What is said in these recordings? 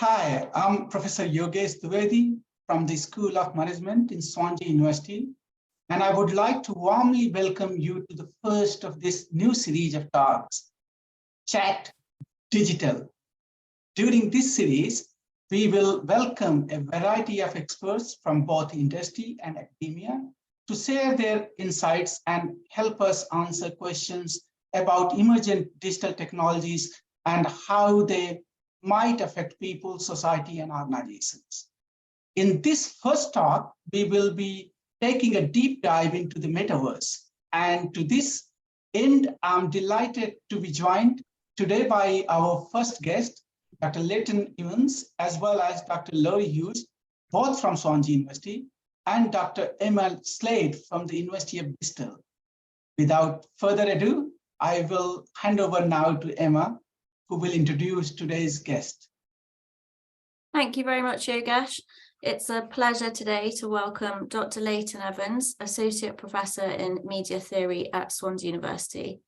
Hi, I'm Professor Yogesh Dwivedi from the School of Management in Swansea University, and I would like to warmly welcome you to the first of this new series of talks, ChatDigital. During this series, we will welcome a variety of experts from both industry and academia to share their insights and help us answer questions about emergent digital technologies and how they might affect people, society, and organizations. In this first talk, we will be taking a deep dive into the metaverse. And to this end, I'm delighted to be joined today by our first guest, Dr. Leighton Evans, as well as Dr. Laurie Hughes, both from Swansea University, and Dr. Emma Slade from the University of Bristol. Without further ado, I will hand over now to Emma, who will introduce today's guest. Thank you very much, Yogesh. It's a pleasure today to welcome Dr. Leighton Evans, Associate Professor in Media Theory at Swansea University.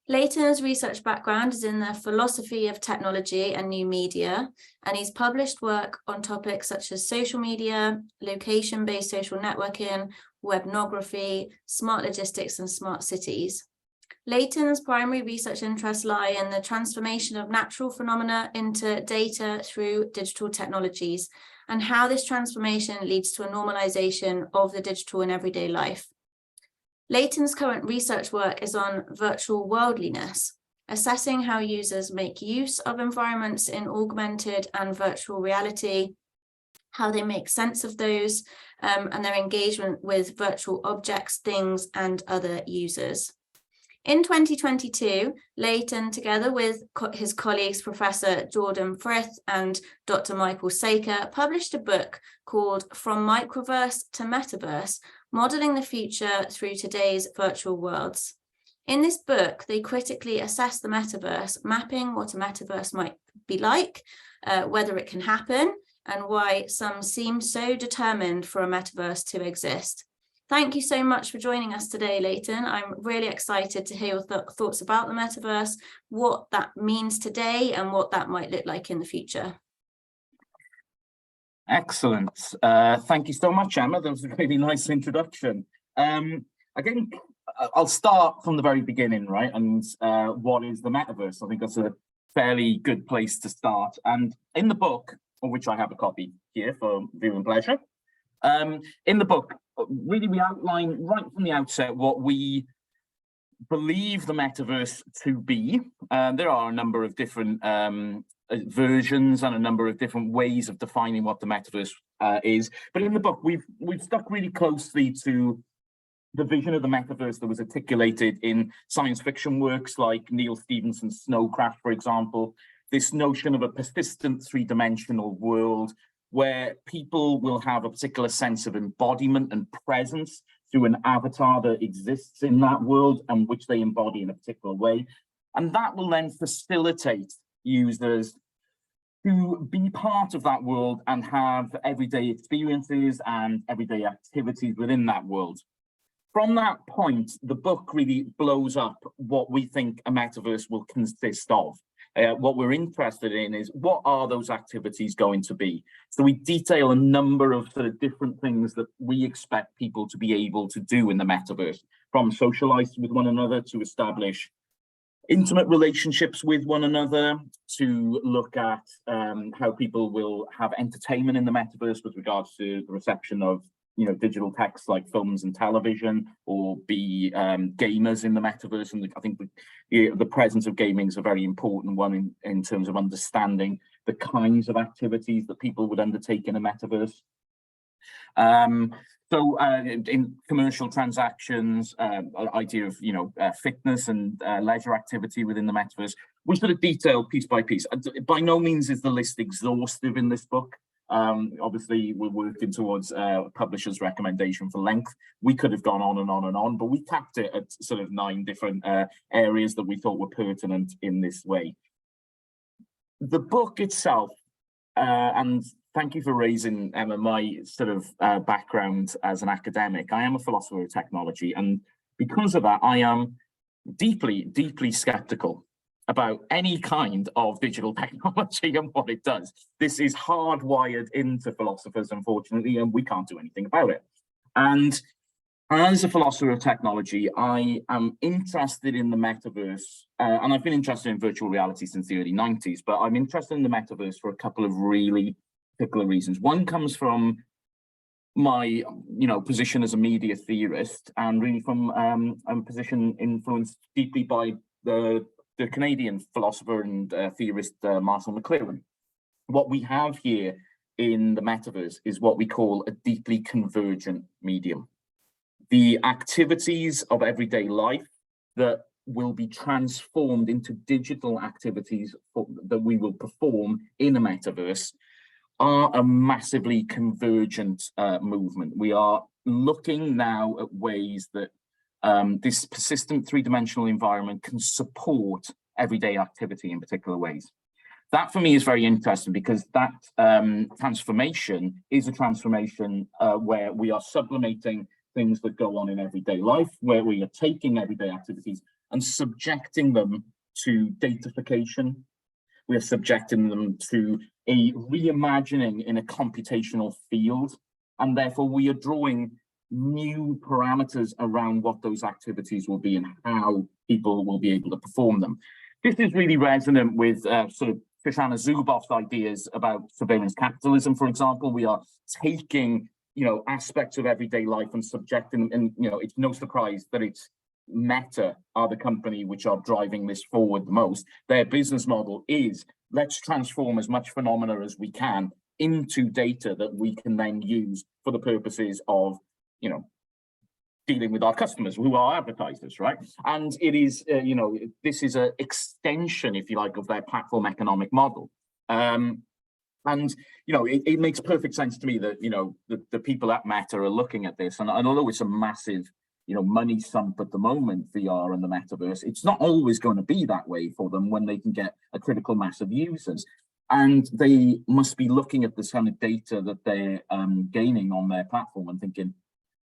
Leighton's research background is in the philosophy of technology and new media, and he's published work on topics such as social media, location-based social networking, webnography, smart logistics, and smart cities. Leighton's primary research interests lie in the transformation of natural phenomena into data through digital technologies and how this transformation leads to a normalization of the digital in everyday life. Leighton's current research work is on virtual worldliness, assessing how users make use of environments in augmented and virtual reality, how they make sense of those, and their engagement with virtual objects, things, and other users. In 2022, Leighton, together with his colleagues, Professor Jordan Frith and Dr. Michael Saker, published a book called From Microverse to Metaverse, Modeling the Future Through Today's Virtual Worlds. In this book, they critically assess the metaverse, mapping what a metaverse might be like, whether it can happen, and why some seem so determined for a metaverse to exist. Thank you so much for joining us today, Leighton. I'm really excited to hear your thoughts about the metaverse, what that means today, and what that might look like in the future. Excellent. Thank you so much, Emma. That was a really nice introduction. I think I'll start from the very beginning, right? And what is the metaverse? I think that's a fairly good place to start. And in the book, of which I have a copy here for viewing pleasure, in the book, really we outline right from the outset what we believe the metaverse to be. There are a number of different versions and a number of different ways of defining what the metaverse is. But in the book, we've stuck really closely to the vision of the metaverse that was articulated in science fiction works like Neil Stephenson's Snow Crash, for example. This notion of a persistent three-dimensional world where people will have a particular sense of embodiment and presence through an avatar that exists in that world and which they embody in a particular way. And that will then facilitate users to be part of that world and have everyday experiences and everyday activities within that world. From that point, the book really blows up what we think a metaverse will consist of. What we're interested in is what are those activities going to be? So we detail a number of sort of different things that we expect people to be able to do in the metaverse, from socialize with one another to establish intimate relationships with one another, to look at how people will have entertainment in the metaverse with regards to the reception of digital texts like films and television, or be gamers in the metaverse. And I think the presence of gaming is a very important one in terms of understanding the kinds of activities that people would undertake in a metaverse. So in commercial transactions, idea of fitness and leisure activity within the metaverse, we sort of detail piece by piece. By no means is the list exhaustive in this book. Obviously, we're working towards a publisher's recommendation for length. We could have gone on and on and on, but we capped it at sort of 9 different areas that we thought were pertinent in this way. The book itself, and thank you for raising, Emma, my sort of background as an academic. I am a philosopher of technology, and because of that, I am deeply, deeply skeptical about any kind of digital technology and what it does. This is hardwired into philosophers, unfortunately, and we can't do anything about it. And as a philosopher of technology, I am interested in the metaverse, and I've been interested in virtual reality since the early 90s, but I'm interested in the metaverse for a couple of really particular reasons. One comes from my position as a media theorist, and really from a position influenced deeply by the Canadian philosopher and theorist Marshall McLuhan. What we have here in the metaverse is what we call a deeply convergent medium. The activities of everyday life that will be transformed into digital activities that we will perform in a metaverse are a massively convergent movement. We are looking now at ways that this persistent three-dimensional environment can support everyday activity in particular ways. That for me is very interesting, because that transformation is a transformation where we are sublimating things that go on in everyday life, where we are taking everyday activities and subjecting them to datafication. We are subjecting them to a reimagining in a computational field, and therefore we are drawing new parameters around what those activities will be and how people will be able to perform them. This is really resonant with sort of Shoshana Zuboff's ideas about surveillance capitalism, for example. We are taking aspects of everyday life and subjecting them, and it's no surprise that it's Meta are the company which are driving this forward the most. Their business model is, let's transform as much phenomena as we can into data that we can then use for the purposes of dealing with our customers, who are advertisers, right? And it is this is an extension, if you like, of their platform economic model. And it makes perfect sense to me that the people at Meta are looking at this, and although it's a massive money sump at the moment, VR and the metaverse, it's not always going to be that way for them when they can get a critical mass of users. And they must be looking at this kind of data that they're gaining on their platform and thinking,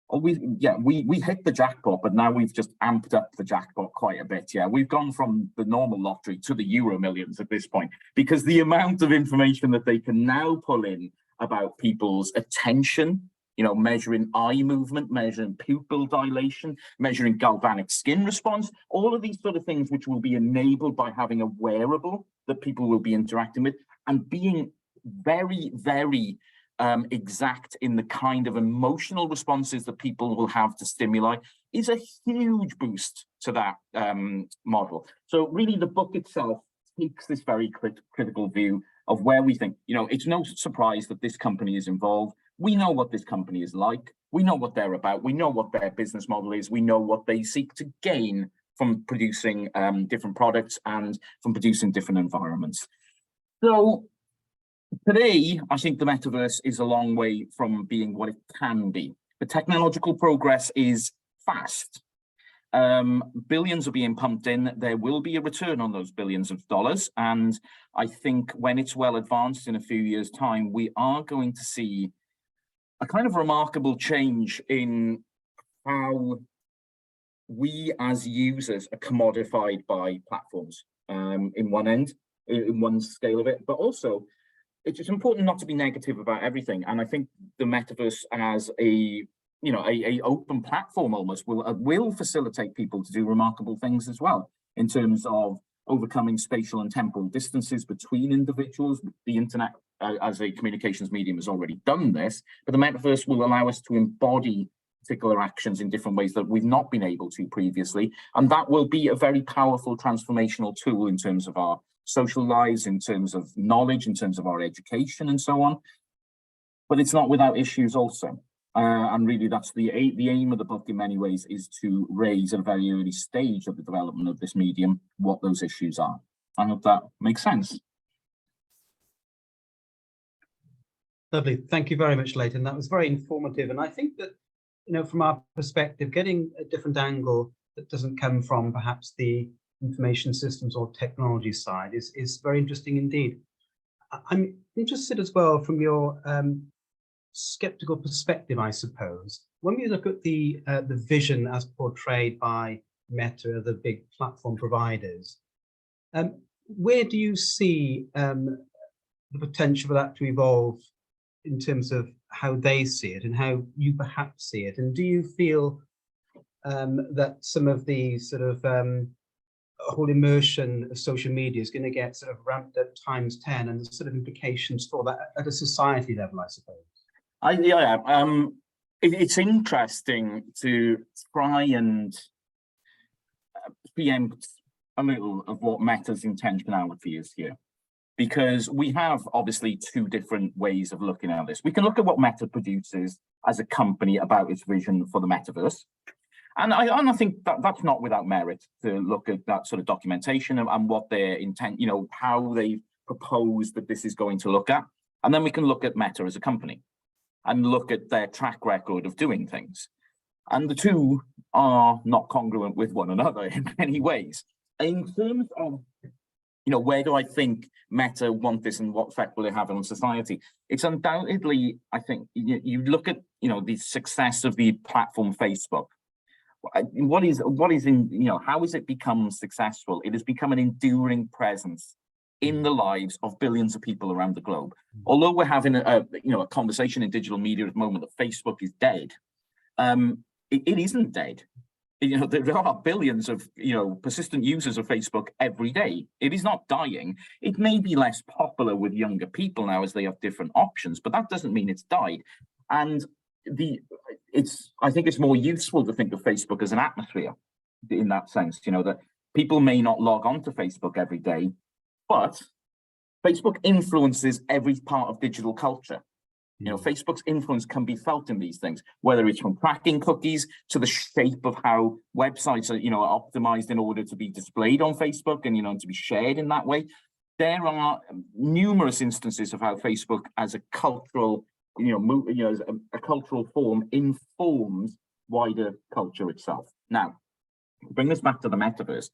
oh, we hit the jackpot, but now we've just amped up the jackpot quite a bit. Yeah, we've gone from the normal lottery to the Euro Millions at this point, because the amount of information that they can now pull in about people's attention, measuring eye movement, measuring pupil dilation, measuring galvanic skin response, all of these sort of things which will be enabled by having a wearable that people will be interacting with, and being very, very exact in the kind of emotional responses that people will have to stimuli, is a huge boost to that model. So really the book itself takes this very critical view of where we think, it's no surprise that this company is involved. We know what this company is like. We know what they're about. We know what their business model is. We know what they seek to gain from producing different products and from producing different environments. So today, I think the metaverse is a long way from being what it can be. The technological progress is fast. Billions are being pumped in. There will be a return on those billions of dollars. And I think when it's well advanced in a few years' time, we are going to see a kind of remarkable change in how we as users are commodified by platforms in one scale of it, but also it's important not to be negative about everything. And I think the metaverse as a open platform almost will facilitate people to do remarkable things as well, in terms of overcoming spatial and temporal distances between individuals. The internet as a communications medium has already done this, but the metaverse will allow us to embody particular actions in different ways that we've not been able to previously. And that will be a very powerful transformational tool in terms of our social lives, in terms of knowledge, in terms of our education and so on. But it's not without issues also. And really that's the aim of the book in many ways, is to raise at a very early stage of the development of this medium what those issues are. I hope that makes sense. Lovely. Thank you very much, Leighton. That was very informative. And I think that, from our perspective, getting a different angle that doesn't come from perhaps the information systems or technology side is very interesting indeed. I'm interested as well from your skeptical perspective, I suppose. When we look at the vision as portrayed by Meta, the big platform providers, Where do you see the potential for that to evolve in terms of how they see it and how you perhaps see it? And do you feel that some of the sort of whole immersion of social media is going to get sort of ramped up ×10, and the sort of implications for that at a society level, I suppose? It's interesting to try and preempt a little of what Meta's intentionality is here, because we have obviously two different ways of looking at this. We can look at what Meta produces as a company about its vision for the metaverse. And I think that's not without merit to look at that sort of documentation and what their intent, how they propose that this is going to look at. And then we can look at Meta as a company and look at their track record of doing things. And the two are not congruent with one another in many ways. In terms of, where do I think Meta want this and what effect will it have on society? It's undoubtedly, I think, you look at, the success of the platform Facebook. What is how has it become successful? It has become an enduring presence in the lives of billions of people around the globe. Although we're having a conversation in digital media at the moment that Facebook is dead, it isn't dead. There are billions of persistent users of Facebook every day. It is not dying. It may be less popular with younger people now as they have different options, but that doesn't mean it's died. And I think it's more useful to think of Facebook as an atmosphere in that sense, that people may not log on to Facebook every day, but Facebook influences every part of digital culture. Facebook's influence can be felt in these things, whether it's from tracking cookies to the shape of how websites are, optimized in order to be displayed on Facebook and, to be shared in that way. There are numerous instances of how Facebook as a cultural as a cultural form informs wider culture itself. Now, bring this back to the metaverse.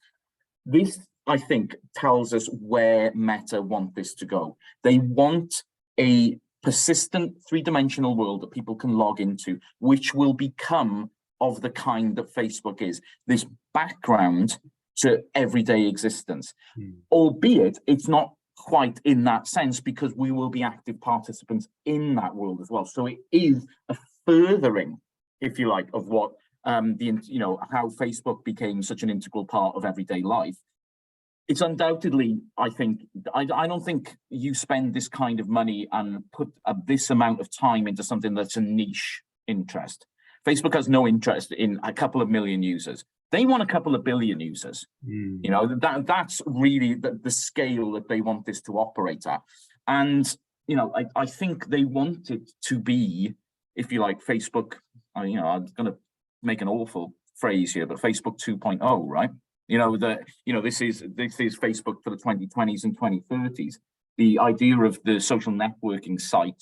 This, I think, tells us where Meta want this to go. They want a persistent three-dimensional world that people can log into, which will become of the kind that Facebook is, this background to everyday existence, albeit it's not quite in that sense, because we will be active participants in that world as well. So it is a furthering, if you like, of what how Facebook became such an integral part of everyday life. It's undoubtedly, I think, I don't think you spend this kind of money and put this amount of time into something that's a niche interest. Facebook has no interest in a couple of million users. They want a couple of billion users. That's really the scale that they want this to operate at. And, I think they want it to be, if you like, Facebook, I'm going to make an awful phrase here, but Facebook 2.0, right? This is Facebook for the 2020s and 2030s. The idea of the social networking site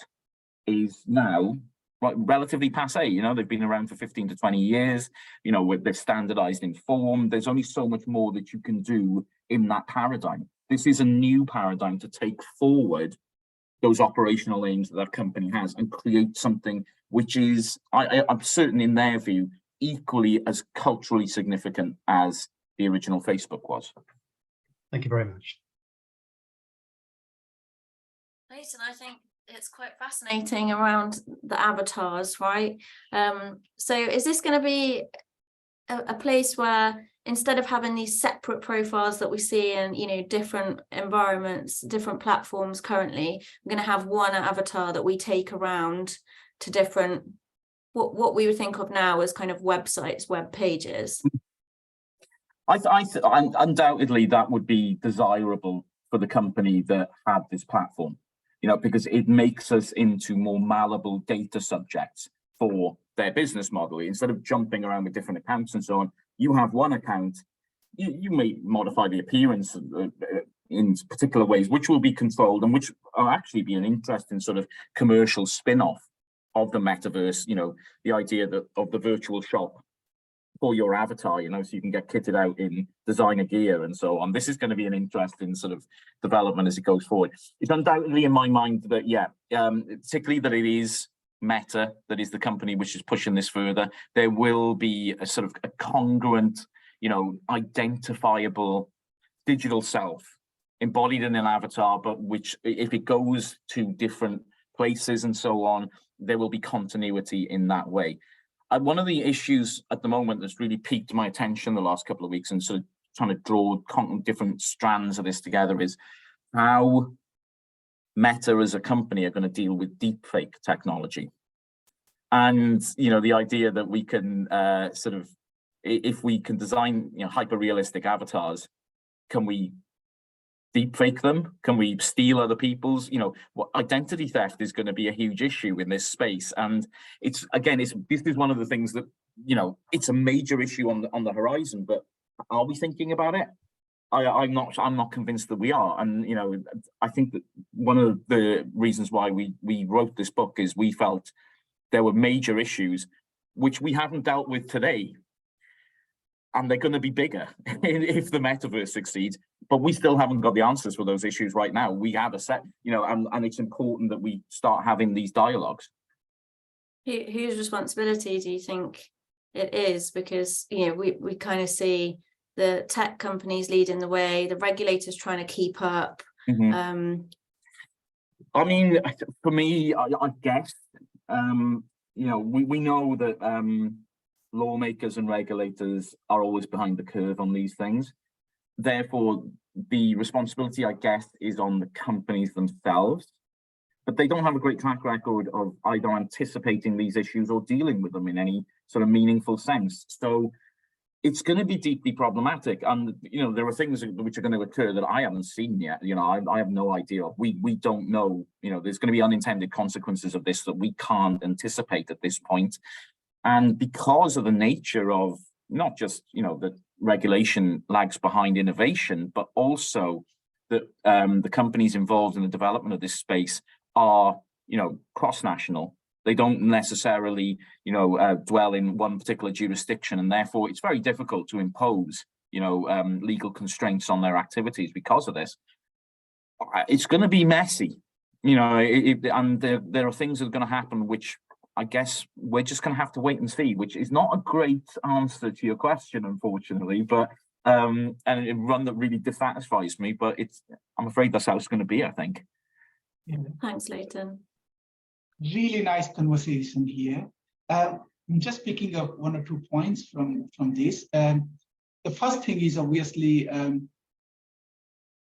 is now relatively passe. They've been around for 15 to 20 years. They're standardized in form. There's only so much more that you can do in that paradigm. This is a new paradigm to take forward those operational aims that company has and create something which is, I'm certain in their view, equally as culturally significant as the original Facebook was. Thank you very much. Leighton, I think it's quite fascinating around the avatars, right? So is this going to be a place where instead of having these separate profiles that we see in different environments, different platforms currently, we're going to have one avatar that we take around to different what we would think of now as kind of websites, web pages? Undoubtedly that would be desirable for the company that had this platform, because it makes us into more malleable data subjects for their business model. Instead of jumping around with different accounts and so on, you have one account, you may modify the appearance in particular ways, which will be controlled and which will actually be an interesting sort of commercial spin-off of the metaverse, the idea of the virtual shop for your avatar, so you can get kitted out in designer gear and so on. This is going to be an interesting sort of development as it goes forward. It's undoubtedly in my mind that, particularly that it is Meta that is the company which is pushing this further. There will be a sort of a congruent, identifiable digital self embodied in an avatar, but which, if it goes to different places and so on, there will be continuity in that way. One of the issues at the moment that's really piqued my attention the last couple of weeks, and sort of trying to draw different strands of this together, is how Meta as a company are going to deal with deepfake technology. And, you know, the idea that we can sort of, if we can design, you know, hyper-realistic avatars, can we deepfake them? Can we steal other people's? You know, what identity theft is going to be a huge issue in this space. And it's, again, this is one of the things that, you know, it's a major issue on the horizon, but are we thinking about it? I'm not convinced that we are. And, you know, I think that one of the reasons why we wrote this book is we felt there were major issues which we haven't dealt with today. And they're going to be bigger if the metaverse succeeds, but we still haven't got the answers for those issues right now. We have a set, you know, and it's important that we start having these dialogues. Whose responsibility do you think it is? Because, you know, we kind of see the tech companies leading the way, the regulators trying to keep up. Mm-hmm. I mean, for me, I guess, you know, we know that lawmakers and regulators are always behind the curve on these things. Therefore, the responsibility, I guess, is on the companies themselves, but they don't have a great track record of either anticipating these issues or dealing with them in any sort of meaningful sense. So it's going to be deeply problematic. And, you know, there are things which are going to occur that I haven't seen yet. You know, I have no idea. We don't know, you know, there's going to be unintended consequences of this that we can't anticipate at this point. And because of the nature of not just, you know, that regulation lags behind innovation, but also that the companies involved in the development of this space are, you know, cross-national. They don't necessarily, you know, dwell in one particular jurisdiction, and therefore it's very difficult to impose, you know, legal constraints on their activities because of this. It's going to be messy, you know, and there are things that are going to happen which I guess we're just going to have to wait and see, which is not a great answer to your question, unfortunately, but and one that really dissatisfies me, but I'm afraid that's how it's going to be, I think. Yeah. Thanks, Leighton. Really nice conversation here. I'm just picking up one or 2 points from this. The first thing is obviously,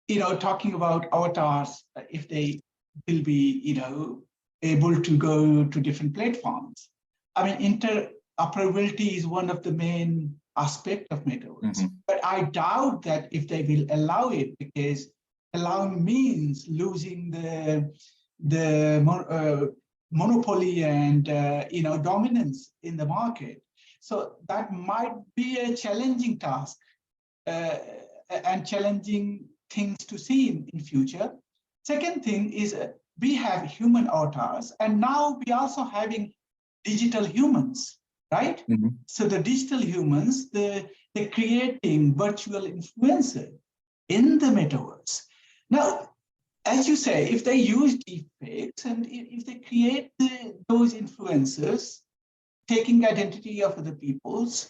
you know, talking about avatars, if they will be, you know, able to go to different platforms. I mean, interoperability is one of the main aspects of Metaverse, mm-hmm. But I doubt that if they will allow it, because allowing means losing the monopoly and you know, dominance in the market. So that might be a challenging task and challenging things to see in future. Second thing is we have human avatars, and now we also having digital humans, right? Mm-hmm. So the digital humans, they're creating virtual influencer in the metaverse. Now, as you say, if they use deepfakes and if they create those influencers taking identity of other people's,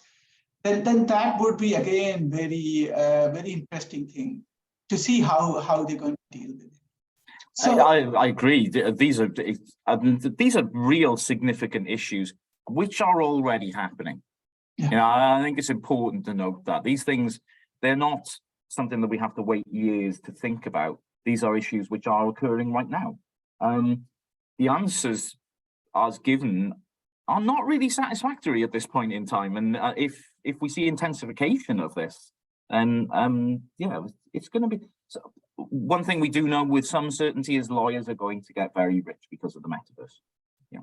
then that would be again very very interesting thing to see how they're going to deal with it. So I agree. These are real significant issues which are already happening. Yeah. You know, I think it's important to note that these things, they're not something that we have to wait years to think about. These are issues which are occurring right now. The answers as given are not really satisfactory at this point in time. And if we see intensification of this, then yeah, it's going to be. So one thing we do know with some certainty is lawyers are going to get very rich because of the metaverse. Yeah.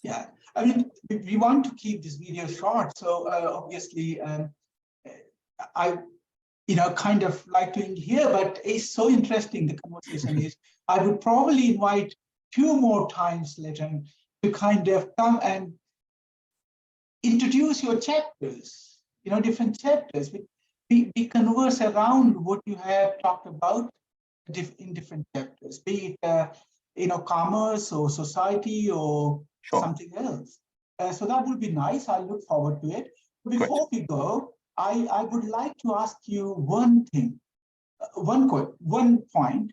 Yeah, I mean, we want to keep this video short, so obviously, I, you know, kind of like to end here, but it's so interesting. The conversation is. I would probably invite 2 more times, Leighton, to kind of come and introduce your chapters. You know, different chapters. We converse around what you have talked about in different chapters, be it you know, commerce or society or sure. Something else. So that would be nice. I look forward to it. Before we go, I would like to ask you one thing. one point.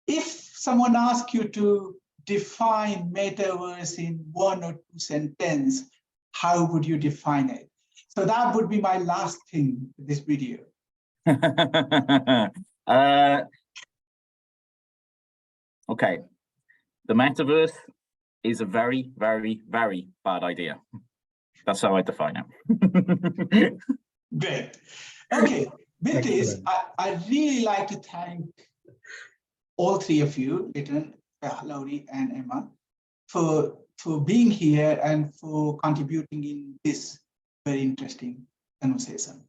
If someone asks you to define metaverse in 1 or 2 sentences, how would you define it? So that would be my last thing for this video. Okay, the metaverse is a very, very, very bad idea. That's how I define it. Great. Okay, with this, Excellent. I really like to thank all three of you, Leighton, Laurie, and Emma, for being here and for contributing in this very interesting conversation.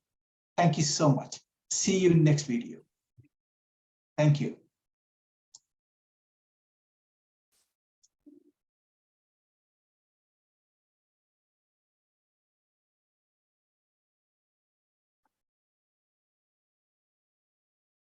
Thank you so much. See you in next video. Thank you.